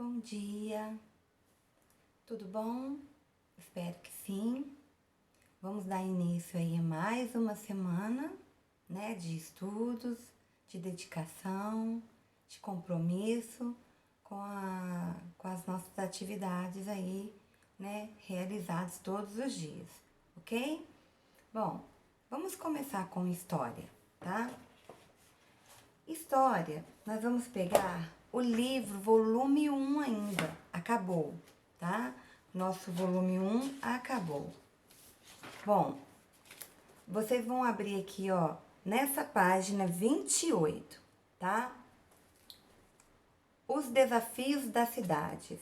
Bom dia, tudo bom? Espero que sim. Vamos dar início aí a mais uma semana, né, de estudos, de dedicação, de compromisso com as nossas atividades aí, né, realizadas todos os dias, ok? Bom, vamos começar com história, tá? História, nós vamos pegar o livro, volume 1 ainda, acabou, tá? Nosso volume 1 acabou. Bom, vocês vão abrir aqui, ó, nessa página 28, tá? Os desafios das cidades,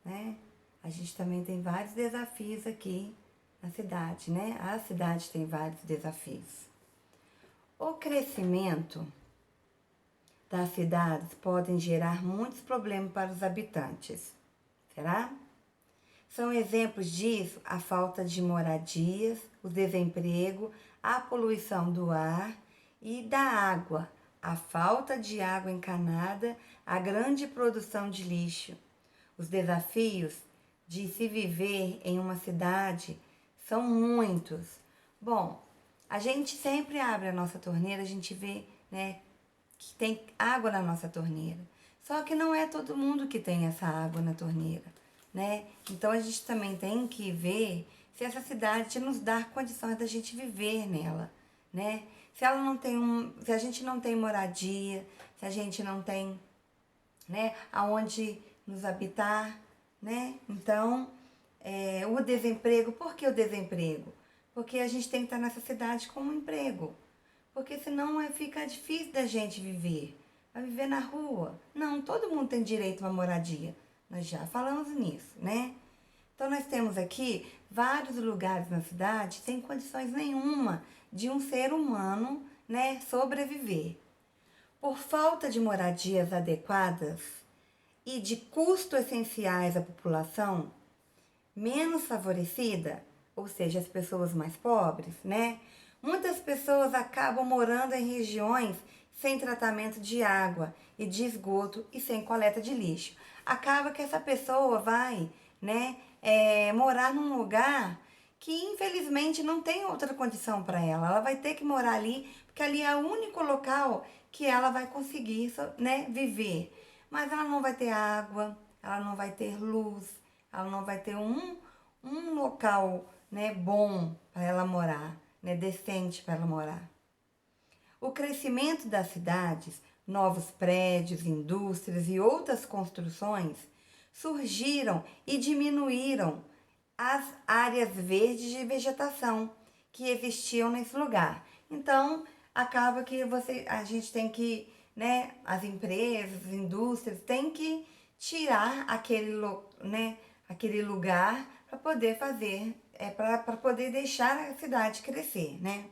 né? A gente também tem vários desafios aqui na cidade, né? A cidade tem vários desafios. O crescimento das cidades podem gerar muitos problemas para os habitantes. Será? São exemplos disso a falta de moradias, o desemprego, a poluição do ar e da água, a falta de água encanada, a grande produção de lixo. Os desafios de se viver em uma cidade são muitos. Bom, a gente sempre abre a nossa torneira, a gente vê, né, que tem água na nossa torneira. Só que não é todo mundo que tem essa água na torneira, né? Então a gente também tem que ver se essa cidade nos dá condições da gente viver nela, né? Se ela não tem se a gente não tem moradia, se a gente não tem, né, aonde nos habitar, né? Então, o desemprego, por que o desemprego? Porque a gente tem que estar nessa cidade com um emprego. Porque senão fica difícil da gente viver. Vai viver na rua. Não, todo mundo tem direito a uma moradia. Nós já falamos nisso, né? Então nós temos aqui vários lugares na cidade sem condições nenhuma de um ser humano, né, sobreviver. Por falta de moradias adequadas e de custos essenciais à população menos favorecida, ou seja, as pessoas mais pobres, né? Muitas pessoas acabam morando em regiões sem tratamento de água e de esgoto e sem coleta de lixo. Acaba que essa pessoa vai, né, morar num lugar que infelizmente não tem outra condição para ela. Ela vai ter que morar ali, porque ali é o único local que ela vai conseguir, né, viver. Mas ela não vai ter água, ela não vai ter luz, ela não vai ter um local, né, bom para ela morar, né, decente para ela morar. O crescimento das cidades, novos prédios, indústrias e outras construções surgiram e diminuíram as áreas verdes de vegetação que existiam nesse lugar. Então, acaba que a gente tem que, né, as empresas, as indústrias têm que tirar aquele lugar para poder fazer, para poder deixar a cidade crescer, né?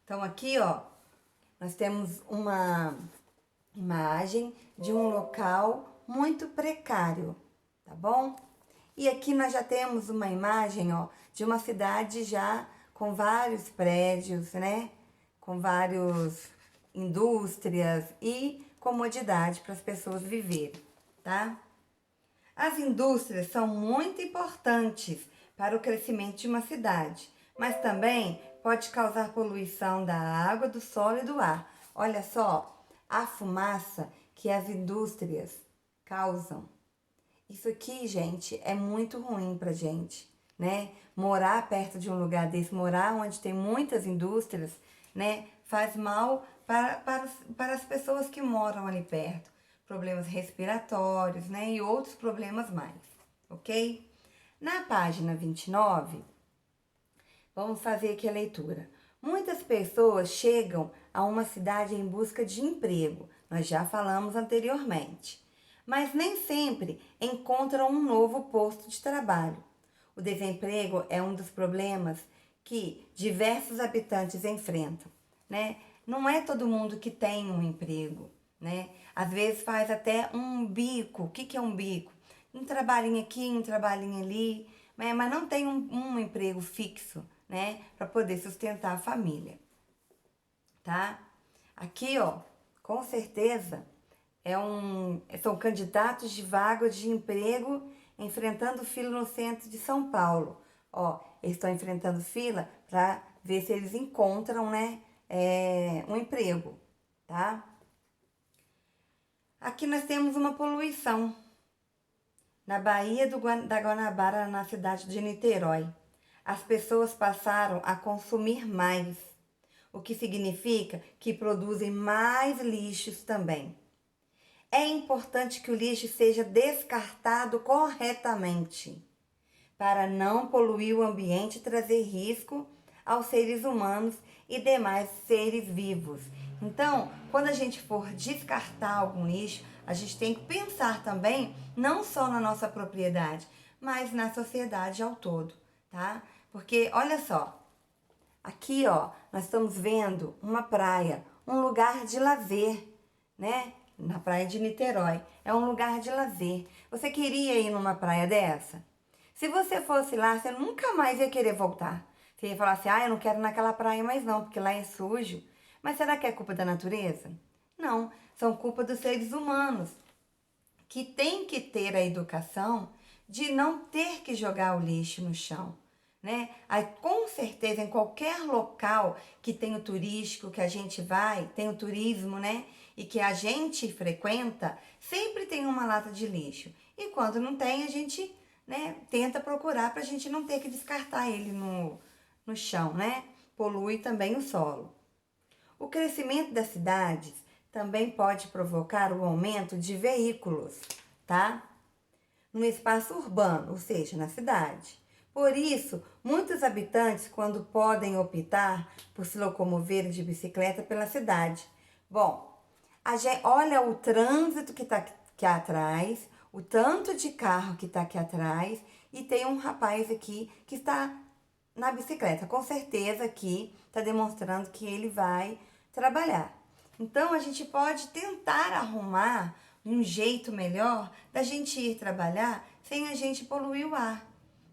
Então aqui, ó, nós temos uma imagem de um local muito precário, tá bom? E aqui nós já temos uma imagem, ó, de uma cidade já com vários prédios, né? Com várias indústrias e comodidade para as pessoas viverem, tá? As indústrias são muito importantes para o crescimento de uma cidade, mas também pode causar poluição da água, do solo e do ar. Olha só, a fumaça que as indústrias causam. Isso aqui, gente, é muito ruim pra gente, né? Morar perto de um lugar desse, morar onde tem muitas indústrias, né? Faz mal para as pessoas que moram ali perto. Problemas respiratórios, né? E outros problemas mais, ok? Na página 29, vamos fazer aqui a leitura. Muitas pessoas chegam a uma cidade em busca de emprego, nós já falamos anteriormente, mas nem sempre encontram um novo posto de trabalho. O desemprego é um dos problemas que diversos habitantes enfrentam, né? Não é todo mundo que tem um emprego, né? Às vezes faz até um bico. O que é um bico? Um trabalhinho aqui, um trabalhinho ali, né? Mas não tem um emprego fixo, né? Para poder sustentar a família, tá? Aqui, ó, com certeza, São candidatos de vaga de emprego enfrentando fila no centro de São Paulo. Ó, eles estão enfrentando fila para ver se eles encontram, né, um emprego, tá? Aqui nós temos uma poluição na Baía da Guanabara, na cidade de Niterói. As pessoas passaram a consumir mais, o que significa que produzem mais lixos também. É importante que o lixo seja descartado corretamente, para não poluir o ambiente e trazer risco aos seres humanos e demais seres vivos. Então, quando a gente for descartar algum lixo, a gente tem que pensar também não só na nossa propriedade, mas na sociedade ao todo, tá? Porque olha só, aqui ó, nós estamos vendo uma praia, um lugar de lazer, né? Na praia de Niterói. É um lugar de lazer. Você queria ir numa praia dessa? Se você fosse lá, você nunca mais ia querer voltar. Você ia falar assim, eu não quero ir naquela praia mais não, porque lá é sujo. Mas será que é culpa da natureza? Não, são culpa dos seres humanos, que tem que ter a educação de não ter que jogar o lixo no chão, né? Aí, com certeza, em qualquer local que tem o turístico, que a gente vai, tem o turismo, né? E que a gente frequenta, sempre tem uma lata de lixo. E quando não tem, a gente, né, tenta procurar para a gente não ter que descartar ele no chão, né? Polui também o solo. O crescimento das cidades também pode provocar o aumento de veículos, tá? No espaço urbano, ou seja, na cidade. Por isso, muitos habitantes, quando podem optar por se locomover de bicicleta pela cidade. Bom, olha o trânsito que está aqui atrás, o tanto de carro que está aqui atrás, e tem um rapaz aqui que está na bicicleta. Com certeza aqui está demonstrando que ele vai trabalhar. Então, a gente pode tentar arrumar um jeito melhor da gente ir trabalhar sem a gente poluir o ar.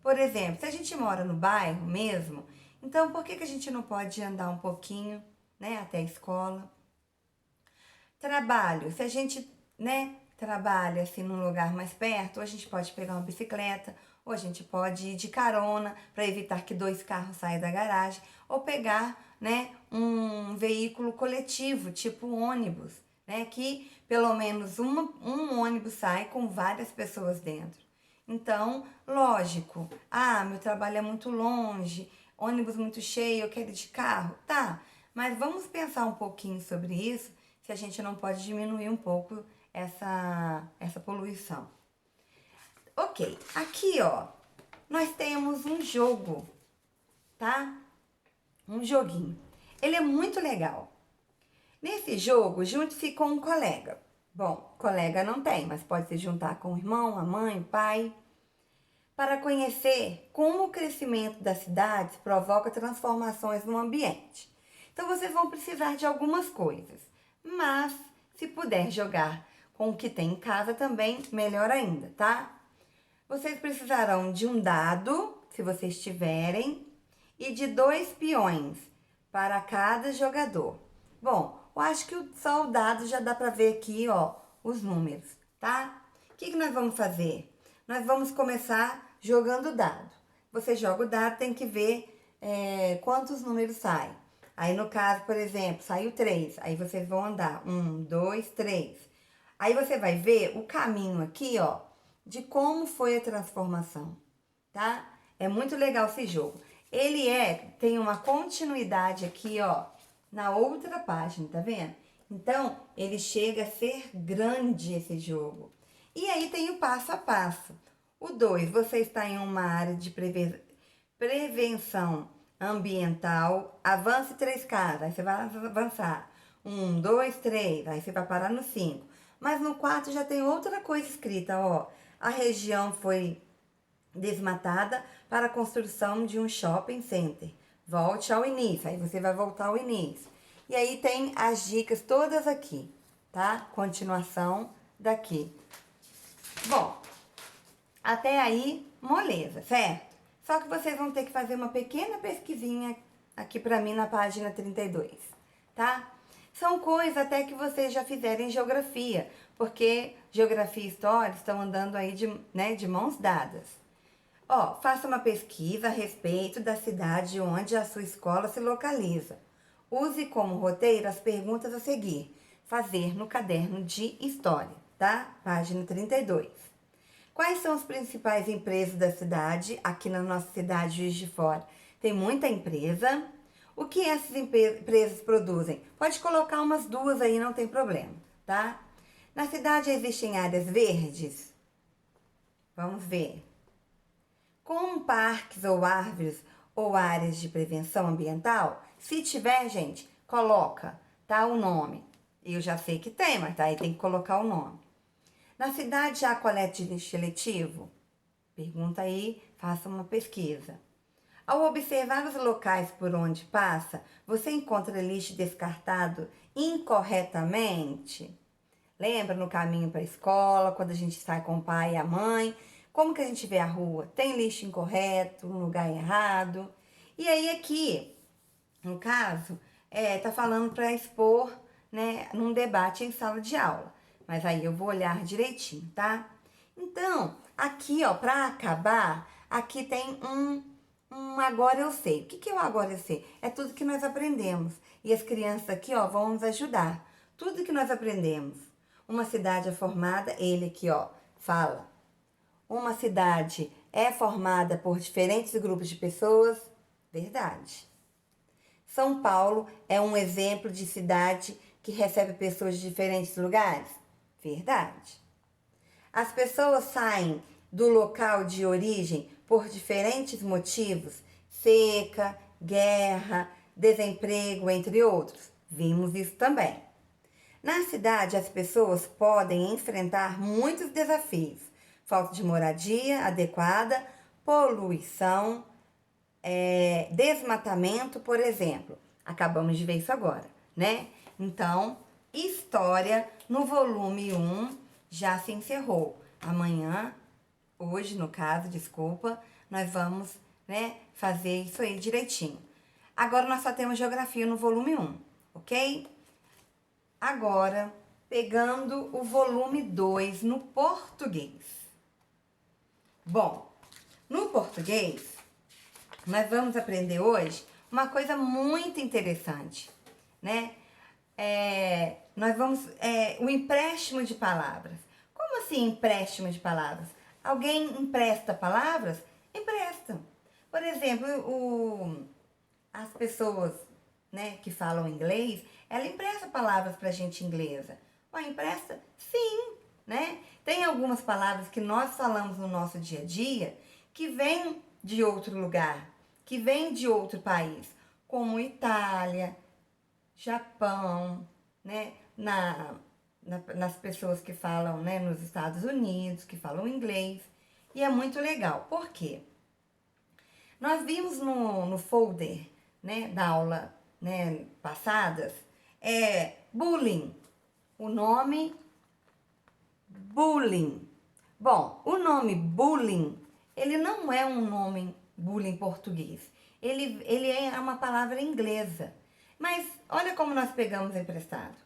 Por exemplo, se a gente mora no bairro mesmo, então por que a gente não pode andar um pouquinho, né, até a escola? Trabalho, se a gente, né, trabalha assim num lugar mais perto, ou a gente pode pegar uma bicicleta, ou a gente pode ir de carona para evitar que 2 carros saiam da garagem, ou pegar, né, um veículo coletivo, tipo ônibus, né, que pelo menos um ônibus sai com várias pessoas dentro. Então, lógico, meu trabalho é muito longe, ônibus muito cheio, eu quero ir de carro, tá, mas vamos pensar um pouquinho sobre isso, se a gente não pode diminuir um pouco essa poluição. Ok, aqui ó, nós temos um jogo, tá? Um joguinho. Ele é muito legal. Nesse jogo, junte-se com um colega. Bom, colega não tem, mas pode se juntar com o irmão, a mãe, o pai, para conhecer como o crescimento das cidades provoca transformações no ambiente. Então, vocês vão precisar de algumas coisas, mas se puder jogar com o que tem em casa também, melhor ainda, tá? Vocês precisarão de um dado, se vocês tiverem, e de 2 peões para cada jogador. Bom, eu acho que só o dado já dá para ver aqui, ó, os números, tá? O que nós vamos fazer? Nós vamos começar jogando o dado. Você joga o dado, tem que ver quantos números saem. Aí, no caso, por exemplo, saiu 3. Aí, vocês vão andar 1, 2, 3. Aí, você vai ver o caminho aqui, ó, de como foi a transformação, tá? É muito legal esse jogo. Ele tem uma continuidade aqui, ó, na outra página, tá vendo? Então, ele chega a ser grande esse jogo. E aí tem o passo a passo. O 2, você está em uma área de prevenção ambiental, avance 3 casas, aí você vai avançar. 1, 2, 3, aí você vai parar no 5. Mas no 4 já tem outra coisa escrita, ó. A região foi desmatada para a construção de um shopping center. Volte ao início, aí você vai voltar ao início. E aí tem as dicas todas aqui, tá? Continuação daqui. Bom, até aí, moleza, certo? Só que vocês vão ter que fazer uma pequena pesquisinha aqui pra mim na página 32, tá? São coisas até que vocês já fizeram em geografia. porque geografia e história estão andando aí de mãos dadas. Ó, faça uma pesquisa a respeito da cidade onde a sua escola se localiza. Use como roteiro as perguntas a seguir. Fazer no caderno de história, tá? Página 32. Quais são as principais empresas da cidade? Aqui na nossa cidade, Juiz de Fora, tem muita empresa. O que essas empresas produzem? Pode colocar umas duas aí, não tem problema, tá? Na cidade existem áreas verdes? Vamos ver. Com parques ou árvores ou áreas de prevenção ambiental? Se tiver, gente, coloca, tá, o nome. Eu já sei que tem, mas tá, aí tem que colocar o nome. Na cidade há colete de lixo seletivo? Pergunta aí, faça uma pesquisa. Ao observar os locais por onde passa, você encontra lixo descartado incorretamente? Lembra no caminho para a escola, quando a gente sai com o pai e a mãe? Como que a gente vê a rua? Tem lixo incorreto, um lugar errado? E aí aqui, no caso, tá falando para expor, né, num debate em sala de aula. Mas aí eu vou olhar direitinho, tá? Então, aqui, ó, para acabar, aqui tem um agora eu sei. O que é o agora eu sei? É tudo que nós aprendemos. E as crianças aqui, ó, vão nos ajudar. Tudo que nós aprendemos. Uma cidade é formada, ele aqui, ó, fala. Uma cidade é formada por diferentes grupos de pessoas? Verdade. São Paulo é um exemplo de cidade que recebe pessoas de diferentes lugares? Verdade. As pessoas saem do local de origem por diferentes motivos, seca, guerra, desemprego, entre outros. Vimos isso também. Na cidade, as pessoas podem enfrentar muitos desafios: falta de moradia adequada, poluição, desmatamento, por exemplo. Acabamos de ver isso agora, né? Então, história no volume 1 já se encerrou. Amanhã, hoje no caso, desculpa, nós vamos, né, fazer isso aí direitinho. Agora nós só temos geografia no volume 1, ok? Agora, pegando o volume 2 no português. Bom, no português, nós vamos aprender hoje uma coisa muito interessante, né? Nós vamos, o empréstimo de palavras. Como assim empréstimo de palavras? Alguém empresta palavras? Emprestam. Por exemplo, as pessoas, né, que falam inglês, ela empresta palavras pra gente inglesa. Ué, empresta? Sim, né? Tem algumas palavras que nós falamos no nosso dia a dia que vêm de outro lugar, que vêm de outro país, como Itália, Japão, né? Nas pessoas que falam, né, nos Estados Unidos, que falam inglês. E é muito legal. Por quê? Nós vimos no folder, né, da aula, né, passadas, bullying. O nome bullying. Bom, o nome bullying, ele não é um nome bullying português. Ele é uma palavra inglesa. Mas olha como nós pegamos emprestado,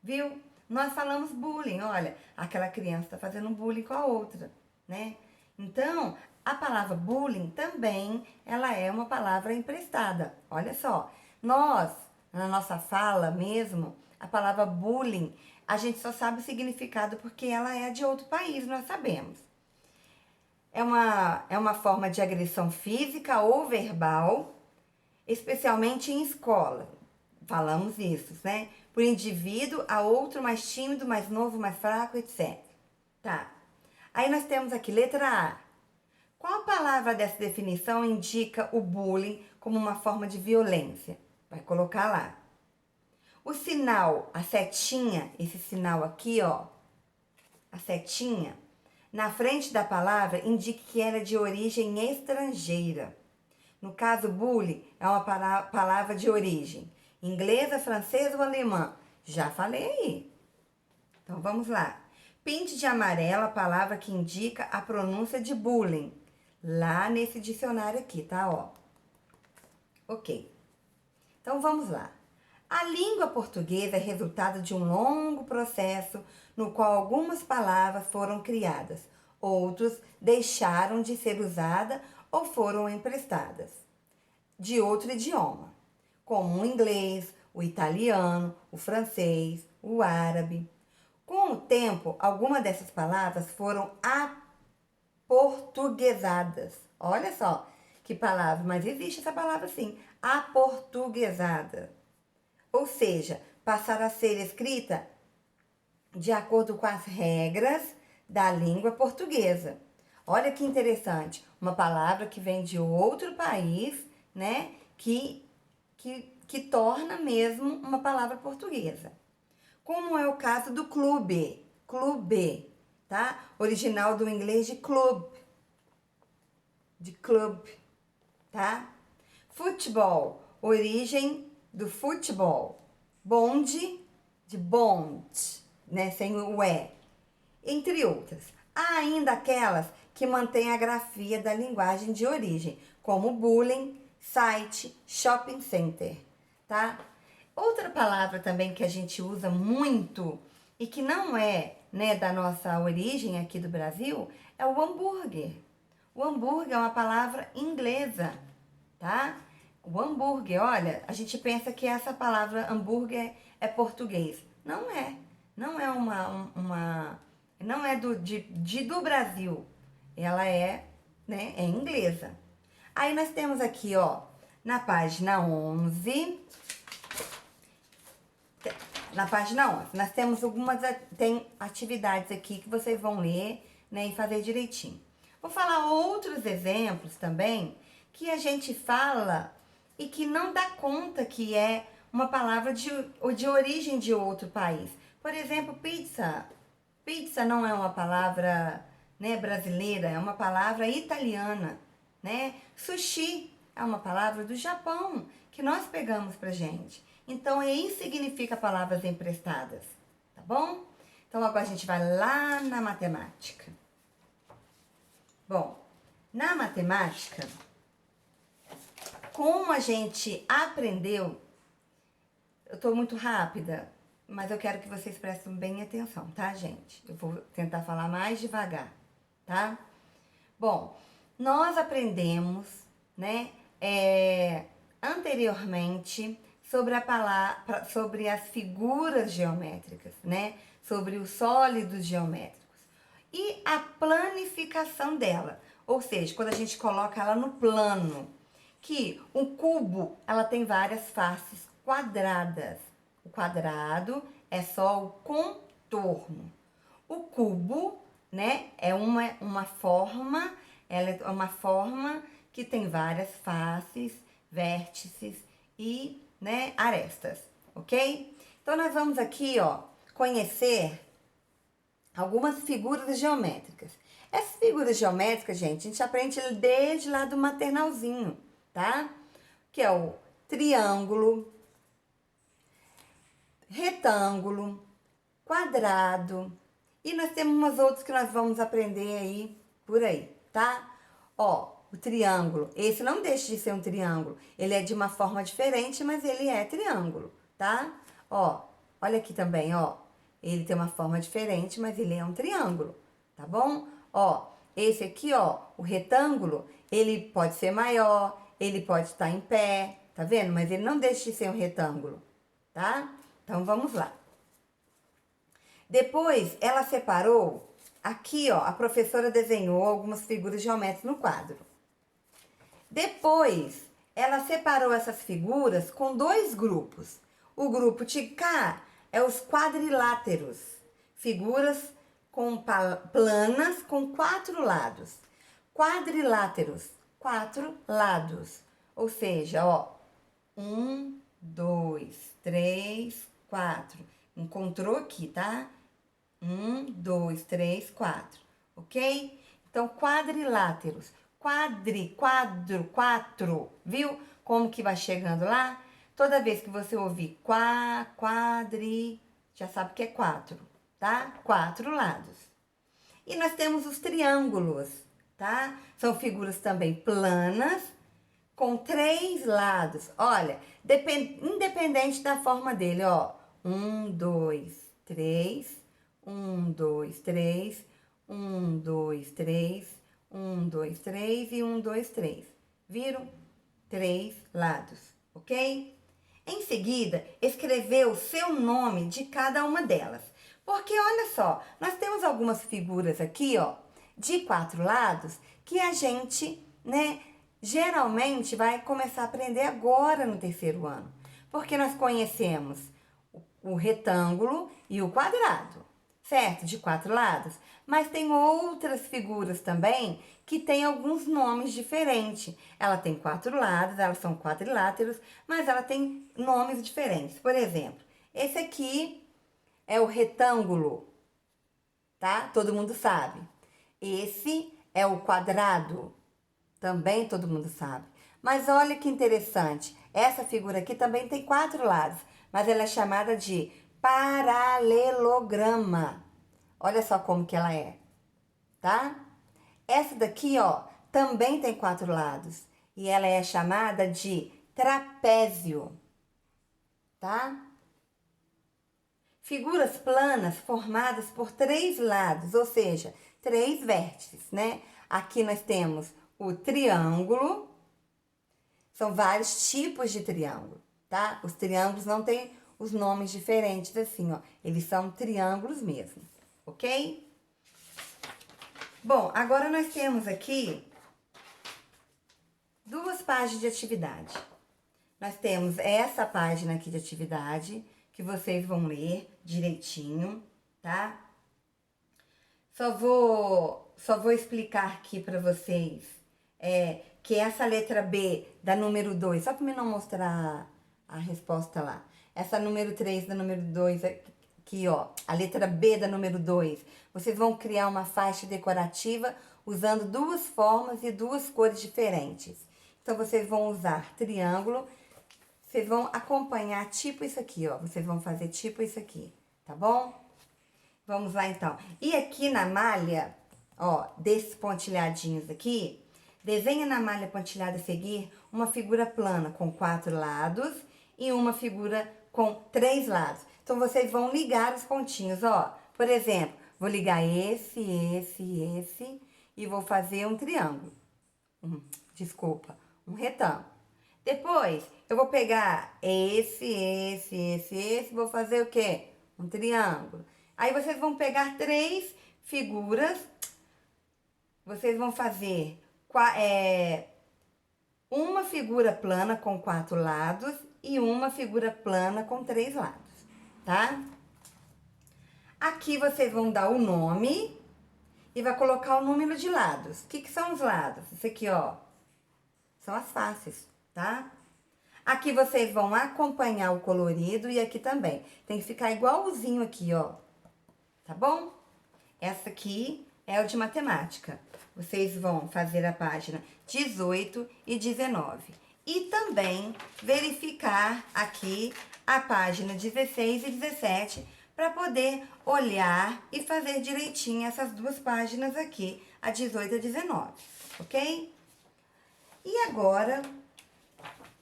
viu? Nós falamos bullying, olha, aquela criança está fazendo bullying com a outra, né? Então, a palavra bullying também, ela é uma palavra emprestada. Olha só, nós, na nossa fala mesmo, a palavra bullying, a gente só sabe o significado porque ela é de outro país, nós sabemos. É uma forma de agressão física ou verbal, especialmente em escola. Falamos isso, né? Por indivíduo a outro mais tímido, mais novo, mais fraco, etc. Tá. Aí nós temos aqui, letra A. Qual palavra dessa definição indica o bullying como uma forma de violência? Vai colocar lá. O sinal, a setinha, esse sinal aqui, ó, a setinha, na frente da palavra indica que era de origem estrangeira. No caso, bullying é uma palavra de origem inglesa, francesa ou alemã. Já falei aí. Então, vamos lá. Pinte de amarelo a palavra que indica a pronúncia de bullying. Lá nesse dicionário aqui, tá? Ó. Ok. Então, vamos lá. A língua portuguesa é resultado de um longo processo no qual algumas palavras foram criadas, outros deixaram de ser usadas ou foram emprestadas de outro idioma, como o inglês, o italiano, o francês, o árabe. Com o tempo, algumas dessas palavras foram aportuguesadas. Olha só que palavra, mas existe essa palavra sim, aportuguesada. Ou seja, passaram a ser escrita de acordo com as regras da língua portuguesa. Olha que interessante, uma palavra que vem de outro país, né, que torna mesmo uma palavra portuguesa. Como é o caso do clube, tá? Original do inglês de club, tá? Futebol, origem do futebol. Bonde, de bond, né? Sem o E. Entre outras. Há ainda aquelas que mantêm a grafia da linguagem de origem, como bullying, site, shopping center, tá? Outra palavra também que a gente usa muito e que não é, né, da nossa origem aqui do Brasil é o hambúrguer. O hambúrguer é uma palavra inglesa, tá? O hambúrguer, olha, a gente pensa que essa palavra hambúrguer é português. Não é. Não é não é do Brasil. Ela é, né, é inglesa. Aí nós temos aqui, ó, na página 11, nós temos tem atividades aqui que vocês vão ler, né, e fazer direitinho. Vou falar outros exemplos também que a gente fala e que não dá conta que é uma palavra de origem de outro país. Por exemplo, pizza. Pizza não é uma palavra, né, brasileira, é uma palavra italiana, né? Sushi é uma palavra do Japão que nós pegamos pra gente. Então, isso significa palavras emprestadas, tá bom? Então, agora a gente vai lá na matemática. Bom, na matemática, como a gente aprendeu, eu tô muito rápida, mas eu quero que vocês prestem bem atenção, tá, gente? Eu vou tentar falar mais devagar, tá? Bom, nós aprendemos, né, anteriormente sobre as figuras geométricas, né? Sobre os sólidos geométricos e a planificação dela. Ou seja, quando a gente coloca ela no plano, que um cubo, ela tem várias faces quadradas. O quadrado é só o contorno. O cubo, né, é uma forma, ela é uma forma que tem várias faces, vértices e, né, arestas, ok? Então, nós vamos aqui, ó, conhecer algumas figuras geométricas. Essas figuras geométricas, gente, a gente aprende desde lá do maternalzinho, tá? Que é o triângulo, retângulo, quadrado. E nós temos umas outras que nós vamos aprender aí, por aí, tá? Ó, o triângulo, esse não deixa de ser um triângulo. Ele é de uma forma diferente, mas ele é triângulo, tá? Ó, olha aqui também, ó. Ele tem uma forma diferente, mas ele é um triângulo, tá bom? Ó, esse aqui, ó, o retângulo, ele pode ser maior, ele pode estar em pé, tá vendo? Mas ele não deixa de ser um retângulo, tá? Então, vamos lá. Depois, ela separou, aqui, ó, a professora desenhou algumas figuras geométricas no quadro. Depois, ela separou essas figuras com dois grupos. O grupo de cá é os quadriláteros, figuras planas com 4 lados. Quadriláteros, 4 lados. Ou seja, ó, 1, 2, 3, 4. Encontrou aqui, tá? 1, 2, 3, 4. Ok? Então, quadriláteros. Quatro. Viu como que vai chegando lá? Toda vez que você ouvir já sabe que é 4, tá? 4 lados. E nós temos os triângulos, tá? São figuras também planas, com 3 lados. Olha, independente da forma dele, ó. 1, 2, 3, 1, 2, 3, 1, 2, 3, 1, 2, 3 e 1, 2, 3. Viram? 3 lados, ok? Em seguida, escreveu o seu nome de cada uma delas. Porque olha só, nós temos algumas figuras aqui, ó, de 4 lados que a gente, né, geralmente vai começar a aprender agora no terceiro ano. Porque nós conhecemos o retângulo e o quadrado, certo? De 4 lados. Mas tem outras figuras também que têm alguns nomes diferentes. Ela tem 4 lados, elas são quadriláteros, mas ela tem nomes diferentes. Por exemplo, esse aqui é o retângulo, tá? Todo mundo sabe. Esse é o quadrado, também todo mundo sabe. Mas olha que interessante, essa figura aqui também tem 4 lados, mas ela é chamada de paralelograma. Olha só como que ela é, tá? Essa daqui, ó, também tem 4 lados e ela é chamada de trapézio, tá? Figuras planas formadas por 3 lados, ou seja, 3 vértices, né? Aqui nós temos o triângulo, são vários tipos de triângulo, tá? Os triângulos não têm os nomes diferentes assim, ó. Eles são triângulos mesmo, ok? Bom, agora nós temos aqui 2 páginas de atividade. Nós temos essa página aqui de atividade, que vocês vão ler direitinho, tá? Só vou explicar aqui para vocês que essa letra B da número 2, só para mim não mostrar a resposta lá. Essa número 3 da número 2 aqui, ó, a letra B da número 2, vocês vão criar uma faixa decorativa usando 2 formas e 2 cores diferentes. Então, vocês vão usar triângulo, vocês vão acompanhar tipo isso aqui, ó. Vocês vão fazer tipo isso aqui, tá bom? Vamos lá, então. E aqui na malha, ó, desses pontilhadinhos aqui, desenha na malha pontilhada a seguir uma figura plana com 4 lados e uma figura com 3 lados. Então, vocês vão ligar os pontinhos, ó. Por exemplo, vou ligar esse e vou fazer um triângulo. Desculpa, um retângulo. Depois, eu vou pegar esse, vou fazer o quê? Um triângulo. Aí, vocês vão pegar 3 figuras, vocês vão fazer uma figura plana com 4 lados e uma figura plana com 3 lados, tá? Aqui, vocês vão dar o nome e vai colocar o número de lados. O que são os lados? Isso aqui, ó, são as faces, tá? Aqui vocês vão acompanhar o colorido e aqui também. Tem que ficar igualzinho aqui, ó. Tá bom? Essa aqui é o de matemática. Vocês vão fazer a página 18 e 19. E também verificar aqui a página 16 e 17 para poder olhar e fazer direitinho essas 2 páginas aqui, a 18 e a 19, ok? E agora,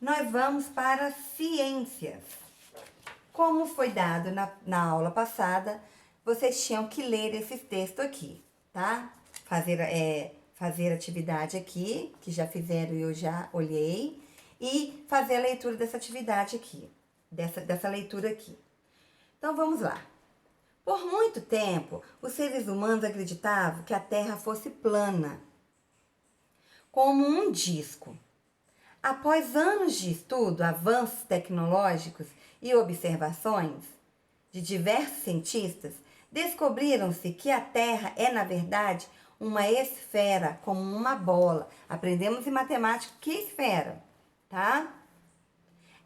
nós vamos para ciências. Como foi dado na aula passada, vocês tinham que ler esses textos aqui, tá? Fazer atividade aqui, que já fizeram e eu já olhei, e fazer a leitura dessa atividade aqui, dessa leitura aqui. Então, vamos lá. Por muito tempo, os seres humanos acreditavam que a Terra fosse plana, como um disco. Após anos de estudo, avanços tecnológicos e observações de diversos cientistas, descobriram-se que a Terra é, na verdade, uma esfera, como uma bola. Aprendemos em matemática que é esfera, tá?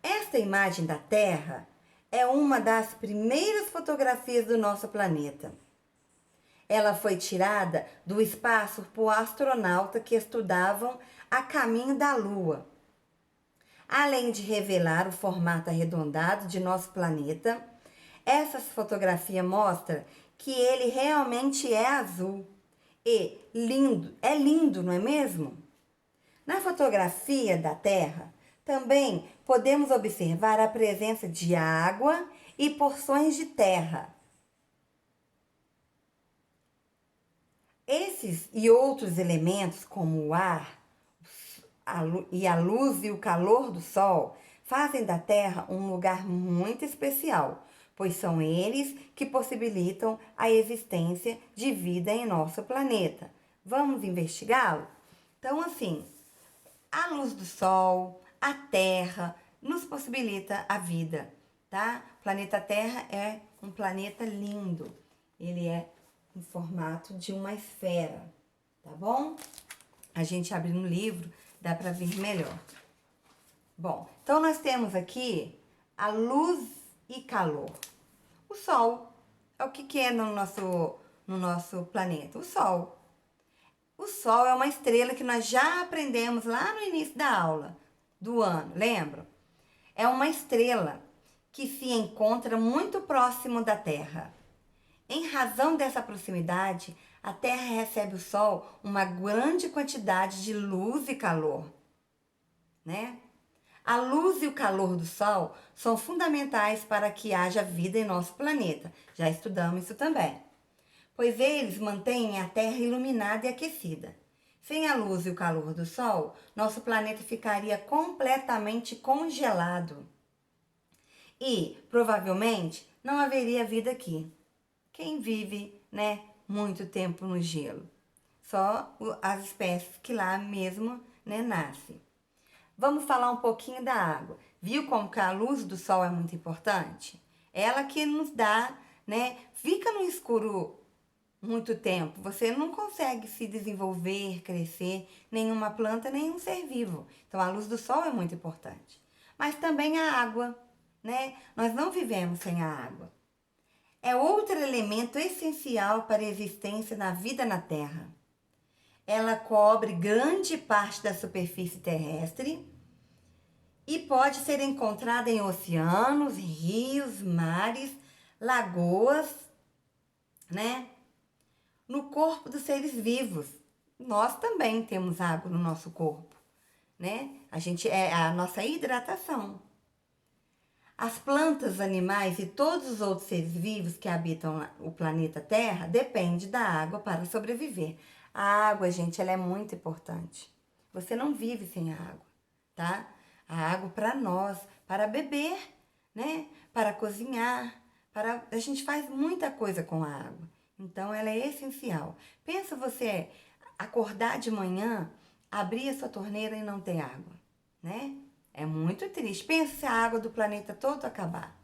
Esta imagem da Terra é uma das primeiras fotografias do nosso planeta. Ela foi tirada do espaço por astronautas que estudavam a caminho da Lua. Além de revelar o formato arredondado de nosso planeta, essa fotografia mostra que ele realmente é azul. E lindo, não é mesmo? Na fotografia da Terra, também podemos observar a presença de água e porções de terra. Esses e outros elementos, como o ar, a luz e o calor do Sol, fazem da Terra um lugar muito especial, pois são eles que possibilitam a existência de vida em nosso planeta. Vamos investigá-lo? Então, assim, a luz do Sol, a Terra, nos possibilita a vida, tá? O planeta Terra é um planeta lindo. Ele é em formato de uma esfera, tá bom? A gente abre no livro, dá para ver melhor. Bom, então nós temos aqui a luz e calor. O Sol é o que é no nosso planeta? O Sol. O Sol é uma estrela que nós já aprendemos lá no início da aula do ano, lembram? É uma estrela que se encontra muito próximo da Terra. Em razão dessa proximidade, a Terra recebe o Sol uma grande quantidade de luz e calor, né? A luz e o calor do Sol são fundamentais para que haja vida em nosso planeta. Já estudamos isso também. Pois eles mantêm a Terra iluminada e aquecida. Sem a luz e o calor do Sol, nosso planeta ficaria completamente congelado. E, provavelmente, não haveria vida aqui. Quem vive, né, muito tempo no gelo? Só as espécies que lá mesmo, né, nascem. Vamos falar um pouquinho da água. Viu como que a luz do Sol é muito importante? Ela que nos dá, né, fica no escuro muito tempo, você não consegue se desenvolver, crescer, nenhuma planta, nenhum ser vivo. Então a luz do Sol é muito importante. Mas também a água, né? Nós não vivemos sem a água. É outro elemento essencial para a existência da vida na Terra. Ela cobre grande parte da superfície terrestre e pode ser encontrada em oceanos, rios, mares, lagoas, né? No corpo dos seres vivos. Nós também temos água no nosso corpo, né? A gente é a nossa hidratação. As plantas, animais e todos os outros seres vivos que habitam o planeta Terra dependem da água para sobreviver. A água, gente, ela é muito importante. Você não vive sem a água, tá? A água para nós, para beber, né? Para cozinhar, a gente faz muita coisa com a água. Então, ela é essencial. Pensa você acordar de manhã, abrir a sua torneira e não ter água, né? É muito triste. Pensa se a água do planeta todo acabar.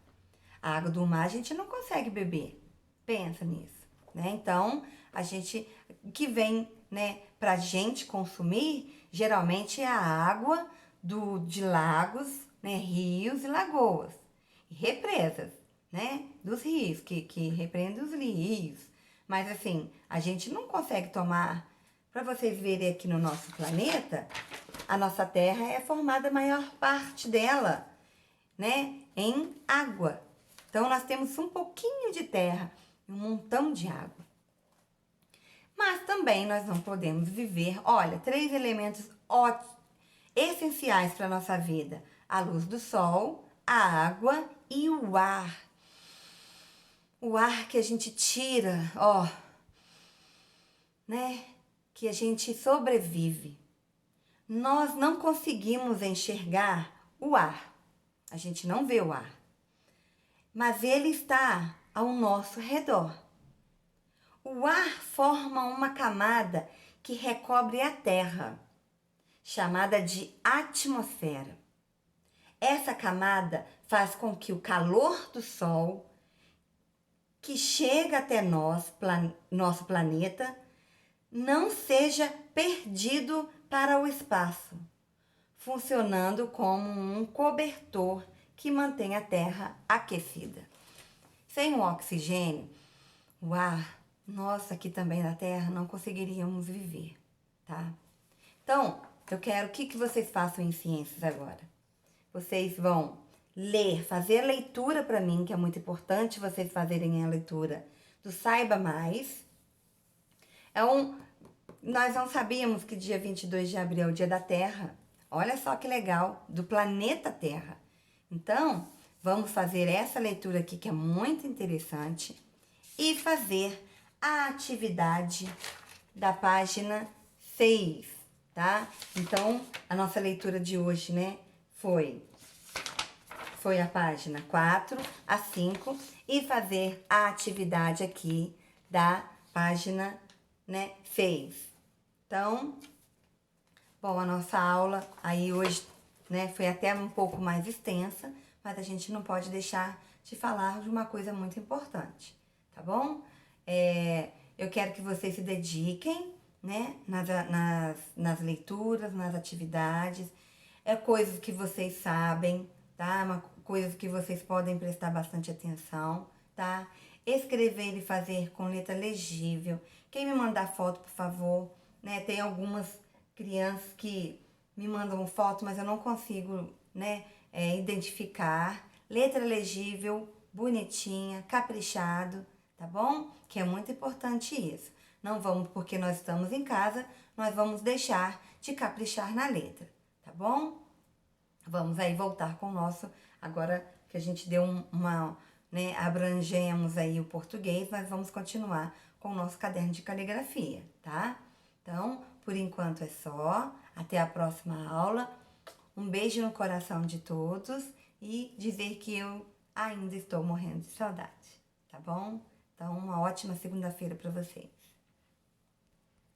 A água do mar a gente não consegue beber. Pensa nisso, né? Então, a gente que vem, né, pra gente consumir, geralmente é a água de lagos, né, rios e lagoas. E represas, né, dos rios, que repreendem os rios. Mas assim, a gente não consegue tomar. Para vocês verem aqui no nosso planeta, a nossa Terra é formada a maior parte dela, né, em água. Então nós temos um pouquinho de terra e um montão de água. Mas também nós não podemos viver, olha, 3 elementos essenciais para a nossa vida: a luz do sol, a água e o ar. O ar que a gente tira, ó, né? Que a gente sobrevive. Nós não conseguimos enxergar o ar. A gente não vê o ar. Mas ele está ao nosso redor. O ar forma uma camada que recobre a Terra, chamada de atmosfera. Essa camada faz com que o calor do Sol, que chega até nosso planeta, não seja perdido para o espaço, funcionando como um cobertor que mantém a Terra aquecida. Sem o oxigênio, o ar, nós aqui também na Terra não conseguiríamos viver, tá? Então, eu quero que vocês façam em ciências agora. Vocês vão ler, fazer a leitura para mim, que é muito importante vocês fazerem a leitura do Saiba Mais. nós não sabíamos que dia 22 de abril é o dia da Terra. Olha só que legal, do planeta Terra. Então, vamos fazer essa leitura aqui que é muito interessante e fazer a atividade da página 6, tá? Então, a nossa leitura de hoje, né, foi a página 4 a 5 e fazer a atividade aqui da página, né, 6. Então, bom, a nossa aula aí hoje, né, foi até um pouco mais extensa, mas a gente não pode deixar de falar de uma coisa muito importante, tá bom? Eu quero que vocês se dediquem, né, nas leituras, nas atividades, coisas que vocês sabem, tá? Coisas que vocês podem prestar bastante atenção, tá? Escrever e fazer com letra legível. Quem me mandar foto, por favor, né? Tem algumas crianças que me mandam foto, mas eu não consigo, né, identificar. Letra legível, bonitinha, caprichado, tá bom? Que é muito importante isso. Não vamos, porque nós estamos em casa, nós vamos deixar de caprichar na letra, tá bom? Vamos aí voltar com o nosso, agora que a gente deu né, abrangemos aí o português, nós vamos continuar com o nosso caderno de caligrafia, tá? Então, por enquanto é só, até a próxima aula. Um beijo no coração de todos e dizer que eu ainda estou morrendo de saudade, tá bom? Então, uma ótima segunda-feira para vocês.